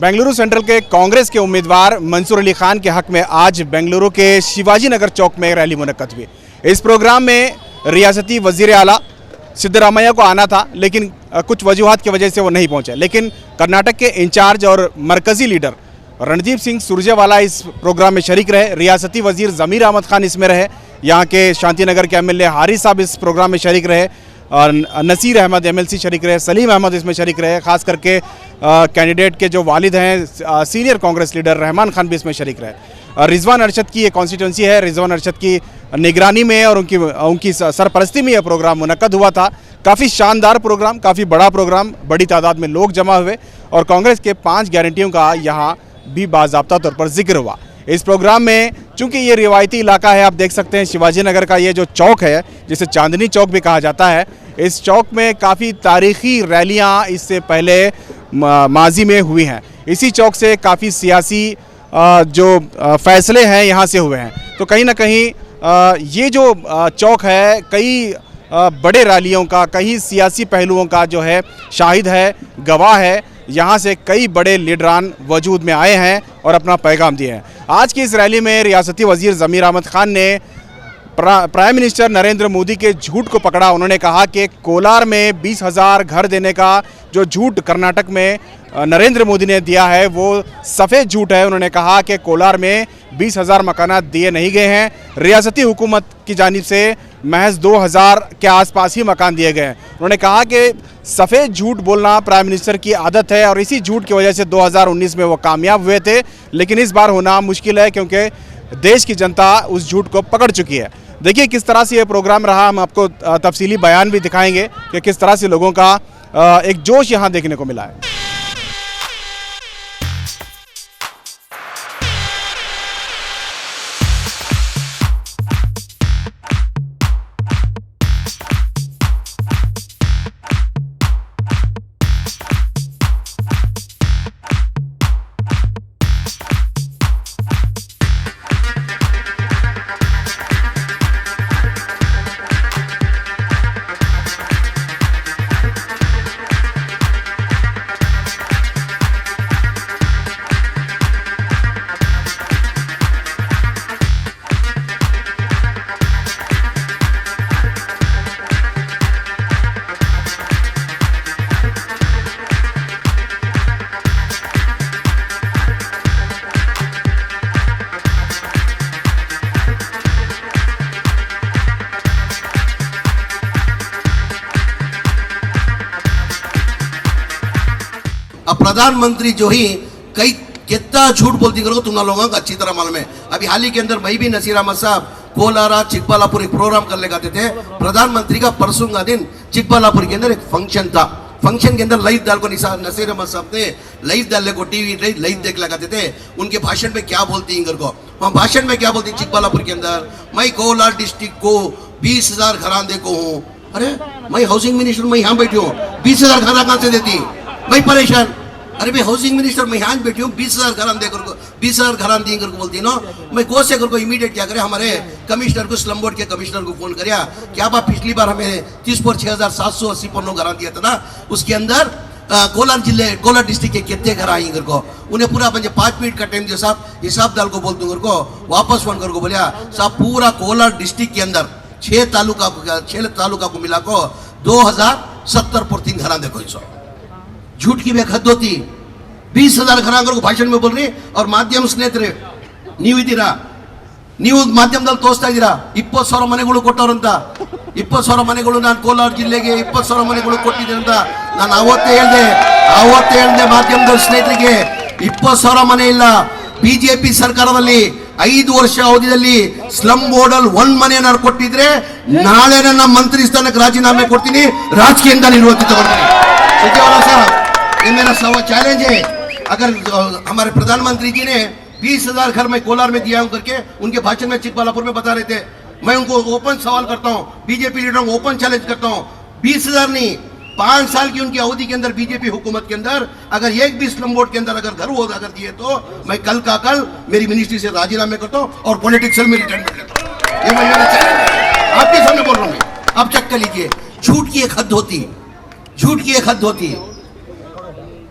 Bengaluru central के कांग्रेस के उम्मीदवार मंसूर अली खान के हक में आज बेंगलुरु के शिवाजी नगर चौक में रैली मुनक्कद हुई। इस प्रोग्राम में रियासती वजीर आला सिद्धरामैया को आना था, लेकिन कुछ वजूहात की वजह से वो नहीं पहुंचे। लेकिन कर्नाटक के इंचार्ज और मरकजी लीडर रणदीप सिंह सुरजेवाला इस प्रोग्राम में शरीक रहे। रियासती वजीर ज़मीर अहमद खान इसमें रहे। यहाँ के शांतिनगर के एमएलए हारिस साहब इस प्रोग्राम में शरीक रहे और नसीर अहमद एमएलसी शरीक रहे। सलीम अहमद इसमें शरीक रहे। खास करके कैंडिडेट के जो वालिद हैं सीनियर कांग्रेस लीडर रहमान खान भी इसमें शरीक रहे। रिजवान अरशद की ये कॉन्स्टिट्यूंसी है। रिजवान अरशद की निगरानी में और उनकी सरपरस्ती में यह प्रोग्राम मुनक्कद हुआ था। काफ़ी शानदार प्रोग्राम, काफ़ी बड़ा प्रोग्राम, बड़ी तादाद में लोग जमा हुए और कांग्रेस के 5 गारंटियों का यहाँ भी बाज़ाब्ता तौर पर जिक्र हुआ। इस प्रोग्राम में चूंकि ये रिवायती इलाका है, आप देख सकते हैं शिवाजी नगर का ये जो चौक है जिसे चांदनी चौक भी कहा जाता है, इस चौक में काफ़ी तारीखी रैलियां इससे पहले माजी में हुई हैं। इसी चौक से काफ़ी सियासी जो फैसले हैं यहाँ से हुए हैं। तो कहीं ना कहीं ये जो चौक है कई बड़े रैलियों का, कई सियासी पहलुओं का जो है शाहिद है, गवाह है। यहाँ से कई बड़े लीडरान वजूद में आए हैं और अपना पैगाम दिए हैं। आज की इस रैली में रियासती वजीर ज़मीर अहमद खान ने प्राइम मिनिस्टर नरेंद्र मोदी के झूठ को पकड़ा। उन्होंने कहा कि कोलार में 20,000 घर देने का जो झूठ कर्नाटक में नरेंद्र मोदी ने दिया है वो सफ़ेद झूठ है। उन्होंने कहा कि कोलार में 20,000 मकानात दिए नहीं गए हैं। रियासती हुकूमत की जानिब से महज 2,000 के आसपास ही मकान दिए गए हैं। उन्होंने कहा कि सफ़ेद झूठ बोलना प्राइम मिनिस्टर की आदत है और इसी झूठ की वजह से 2019 में वो कामयाब हुए थे, लेकिन इस बार होना मुश्किल है क्योंकि देश की जनता उस झूठ को पकड़ चुकी है। देखिए किस तरह से ये प्रोग्राम रहा। हम आपको तफसीली बयान भी दिखाएंगे कि किस तरह से लोगों का एक जोश यहाँ देखने को मिला है। अब प्रधानमंत्री जो ही कई कितना झूठ बोलती करो तुम लोगों को अच्छी तरह मालूम है। अभी हाल ही के अंदर मैं भी नसीर अहमद साहब कोलारा चिकबालापुर एक प्रोग्राम करने गए थे। प्रधानमंत्री का परसों का दिन चिकबालापुर के अंदर एक फंक्शन था। फंक्शन के अंदर लाइव डाल को नसीर अहमद साहब ने लाइव डालने को टीवी लाइव देख लगाते थे। उनके भाषण में क्या बोलती इनकर को वहाँ भाषण में क्या बोलती चिकबालापुर के अंदर, मैं कोलार डिस्ट्रिक्ट को 20,000 घराने को हूँ। अरे मैं हाउसिंग मिनिस्टर, मैं यहाँ बैठी हूँ, 20,000 घरा कहाँ से देती, मैं परेशान। अरे भाई हाउसिंग मिनिस्टर मैं यहाँ बैठी हूँ, 20,000 घरान देकर को 20,000 घरान दी करके बोलती नो। मैं गो से करको इमीडिएट क्या करे हमारे कमिश्नर को, स्लम बोर्ड के कमिश्नर को फोन कराया क्या बात पिछली बार हमें 30 पर 6,780 पन्नों घरान दिया था ना, उसके अंदर कोलार जिले कोलार डिस्ट्रिक्ट के कितने घर आई कर को उन्हें पूरा 5 मिनट का टाइम दिया साहब, हिसाब डाल को बोलते को वापस फोन कर को बोलिया साहब पूरा कोलार डिस्ट्रिक्ट के अंदर 6 तालुका को मिला को 2,070 पर 3 घरान देखो। झूठ की बेहद होती 20,000 घरांगर को भाषण में बोल रही और माध्यम स्ನೇಹಿತರೆ ನೀವು ಮಾಧ್ಯಮದಲ್ಲಿ ತೋರಿಸ್ತಾ ಇದ್ದೀರಾ 20,000 ಮನೆಗಳು ಕೊಟ್ಟವರಂತ। 20,000 ಮನೆಗಳು ನಾನು ಕೋಲಾರ ಜಿಲ್ಲೆಗೆ 20,000 ಮನೆಗಳು ಕೊಟ್ಟಿದ್ದೀನಿ ಅಂತ ನಾನು ಅವತ್ತೇ ಹೇಳಿದೆ ಮಾಧ್ಯಮದಲ್ಲಿ ಸ್ನೇಹಿತರಿಗೆ 20,000 ಮನೆ ಇಲ್ಲ। ಬಿಜೆಪಿ ಸರ್ಕಾರದಲ್ಲಿ 5 ವರ್ಷ ಅವಧಿಯಲ್ಲಿ ಸ್ಲಮ್ ಬೋರ್ಡಲ್ 1 ಮನೆ ನಾನು ಕೊಟ್ಟಿದ್ರೆ ನಾಳೆ ನನ್ನ ಮಂತ್ರಿ ಸ್ಥಾನಕ್ಕೆ ರಾಜೀನಾಮೆ ಕೊಡ್ತೀನಿ, ರಾಜಕೀಯದಿಂದ ನಿರ್ವಹಿಸಿ ತಗೊಳ್ತೀನಿ। ಸಚಿವರ ಸಾಹब ये मेरा चैलेंज है। अगर हमारे प्रधानमंत्री जी ने 20,000 घर में कोलार में दिया हूं करके उनके भाषण में चिकबालापुर में बता रहे थे, मैं उनको ओपन सवाल करता हूं, बीजेपी लीडरों को ओपन चैलेंज करता हूं, 20,000 नहीं 5 साल की उनकी अवधि के अंदर बीजेपी हुकूमत के अंदर अगर एक भी स्लम बोर्ड के अंदर अगर घर हो अगर दिए तो मैं कल का कल मेरी मिनिस्ट्री से राजीनामे करता हूं और पॉलिटिक्स में रिटायरमेंट लेता हूं। ये मेरा चैलेंज है, आपके सामने बोल रहा हूं। अब चेक कर लीजिए, झूठ की एक हद होती, झूठ की एक हद होती है।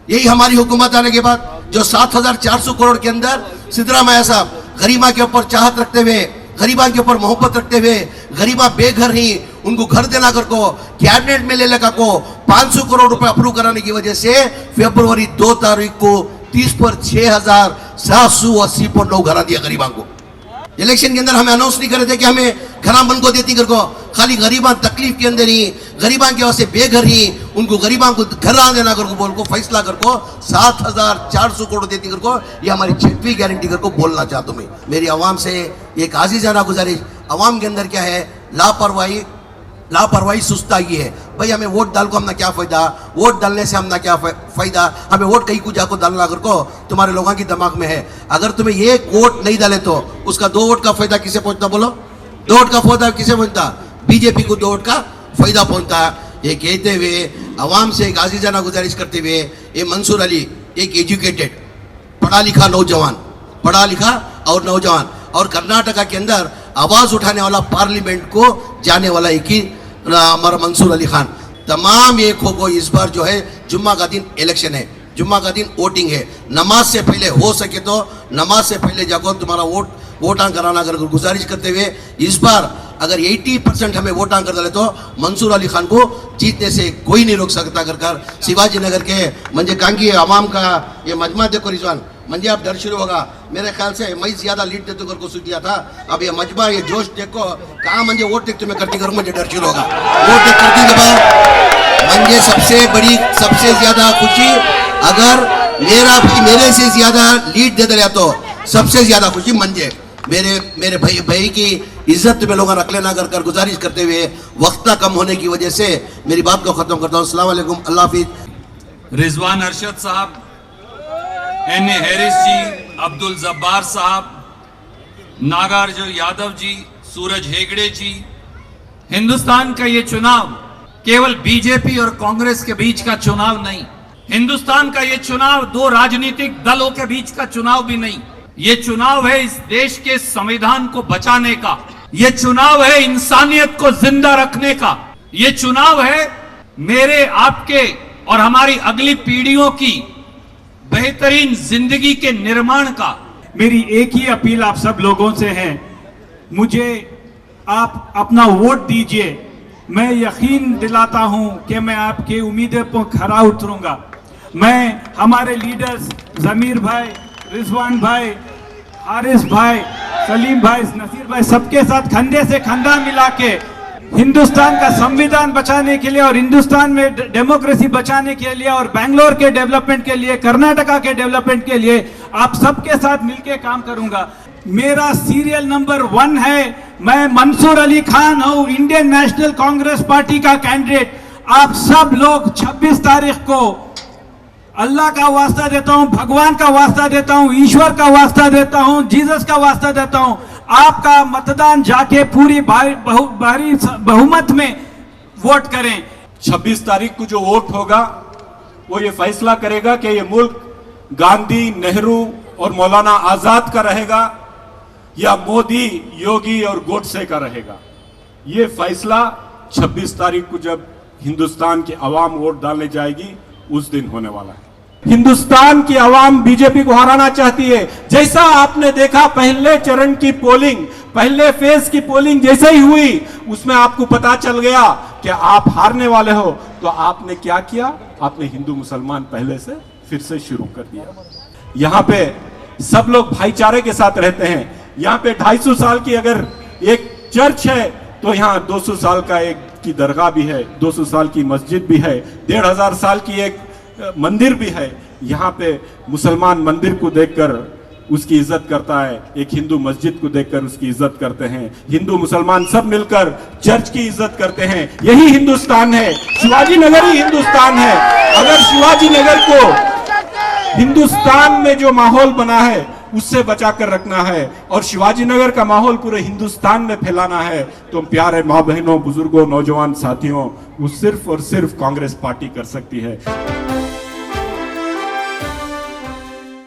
यही हमारी हुकूमत आने के बाद जो 7,400 करोड़ के अंदर सिद्धरामैया साहब गरीबा के ऊपर चाहत रखते हुए, गरीबा के ऊपर मोहब्बत रखते हुए, गरीबा बेघर ही उनको घर देना कर को कैबिनेट में ले लगा को 500 करोड़ रुपए अप्रूव कराने की वजह से फरवरी 2 तारीख को 30 पर 6,780.9 घरा दिया गरीबा को। इलेक्शन के अंदर हमें अनाउंस नहीं कर रहे थे कि हमें घरा बन को देती कर को, खाली गरीबा तकलीफ के अंदर ही, गरीबा के वास्ते बेघर ही उनको गरीबा को घर आ देना कर को बोल को फैसला कर को 7,400 करोड़ देती कर को, ये हमारी 6वीं गारंटी कर को बोलना चाहता हूं मैं। मेरी आवाम से एक आजीजाना गुजारिश, आवाम के अंदर क्या है, लापरवाही सुस्ताई है। भाई हमें वोट डाल को हमने क्या फायदा, वोट डालने से हमने क्या फायदा, हमें वोट कहीं को जाको डालना अगर को तुम्हारे लोगों की दिमाग में है। अगर तुम्हें ये वोट नहीं डाले तो उसका 2 वोट का फायदा किसे पहुंचता, बोलो 2 वोट का फायदा किसे पहुंचता, बीजेपी को 2 वोट का फायदा पहुंचता। ये कहते हुए आवाम से एक आजीजाना गुजारिश करते हुए, ये मंसूर अली एक एजुकेटेड पढ़ा लिखा नौजवान, पढ़ा लिखा और नौजवान, और कर्नाटका के अंदर आवाज उठाने वाला, पार्लियामेंट को जाने वाला एक ही हमारा मंसूर अली खान। तमाम ये खो इस बार जो है जुम्मा का दिन इलेक्शन है, जुम्मा का दिन वोटिंग है। नमाज से पहले हो सके तो नमाज से पहले जाकर तुम्हारा वोटां कराना अगर गुजारिश करते हुए, इस बार अगर 80% हमें वोटां कर डाले तो मंसूर अली खान को जीतने से कोई नहीं रोक सकता। कर शिवाजी नगर के मंजे कांगी आवाम का ये मजमा देखो रिजवान, मंजे अब डर शुरू होगा। मेरे ख्याल से मैं ज्यादा लीड देते कर को दिया था, अब ये मजमा ये जोश देखो कहाँ मंजे वोट देख तुम्हें करती करूँ, मुझे डर शुरू होगा। वोट देख करती के बाद मंजे सबसे ज्यादा खुशी, अगर मेरे से ज्यादा लीड दे दिया तो सबसे ज्यादा खुशी मंजे मेरे भाई की इज्जत में लोग रख लेना कर गुजारिश करते हुए, वक्त कम होने की वजह से मेरी बात को खत्म करता हूँ। अस्सलाम वालेकुम, अल्लाह हाफिज। रिजवान अरशद साहब, एन ए हैरिस जी, अब्दुल जब्बार साहब, नागार्जुन यादव जी, सूरज हेगड़े जी, हिंदुस्तान का ये चुनाव केवल बीजेपी और कांग्रेस के बीच का चुनाव नहीं, हिंदुस्तान का ये चुनाव 2 राजनीतिक दलों के बीच का चुनाव भी नहीं, ये चुनाव है इस देश के संविधान को बचाने का, ये चुनाव है इंसानियत को जिंदा रखने का, ये चुनाव है मेरे, आपके और हमारी अगली पीढ़ियों की बेहतरीन जिंदगी के निर्माण का। मेरी एक ही अपील आप सब लोगों से है, मुझे आप अपना वोट दीजिए। मैं यकीन दिलाता हूं कि मैं आपकी उम्मीदों पर खरा उतरूंगा। मैं हमारे लीडर्स जमीर भाई, रिजवान भाई, हारिस भाई, सलीम भाई, नसीर भाई, सबके साथ कंधे से कंधा मिला के हिंदुस्तान का संविधान बचाने के लिए और हिंदुस्तान में डेमोक्रेसी बचाने के लिए और बेंगलोर के डेवलपमेंट के लिए, कर्नाटका के डेवलपमेंट के लिए आप सबके साथ मिलकर काम करूंगा। मेरा सीरियल नंबर 1 है, मैं मंसूर अली खान हूं, इंडियन नेशनल कांग्रेस पार्टी का कैंडिडेट। आप सब लोग 26 तारीख को अल्लाह का वास्ता देता हूं, भगवान का वास्ता देता हूं, ईश्वर का वास्ता देता हूं, जीसस का वास्ता देता हूं, आपका मतदान जाके पूरी भारी बहुमत में वोट करें। 26 तारीख को जो वोट होगा वो ये फैसला करेगा कि ये मुल्क गांधी, नेहरू और मौलाना आजाद का रहेगा या मोदी, योगी और गोडसे का रहेगा। ये फैसला 26 तारीख को जब हिंदुस्तान की आवाम वोट डालने जाएगी उस दिन होने वाला है। हिंदुस्तान की आवाम बीजेपी को हराना चाहती है। जैसा आपने देखा पहले चरण की पोलिंग, पहले फेज की पोलिंग जैसे ही हुई, उसमें आपको पता चल गया कि आप हारने वाले हो। तो आपने क्या किया, आपने हिंदू मुसलमान पहले से फिर से शुरू कर दिया। यहाँ पे सब लोग भाईचारे के साथ रहते हैं। यहाँ पे 250 साल की अगर एक चर्च है तो यहाँ 200 साल का एक की दरगाह भी है, 200 साल की मस्जिद भी है, 1500 साल की एक मंदिर भी है। यहाँ पे मुसलमान मंदिर को देखकर उसकी इज्जत करता है, एक हिंदू मस्जिद को देखकर उसकी इज्जत करते हैं। हिंदू मुसलमान सब मिलकर चर्च की इज्जत करते हैं। यही हिंदुस्तान है, शिवाजी नगर ही हिंदुस्तान है। अगर शिवाजी नगर को हिंदुस्तान में जो माहौल बना है उससे बचाकर रखना है और शिवाजी नगर का माहौल पूरे हिंदुस्तान में फैलाना है, तो प्यारे माँ बहनों, बुजुर्गों, नौजवान साथियों, वो सिर्फ और सिर्फ कांग्रेस पार्टी कर सकती है।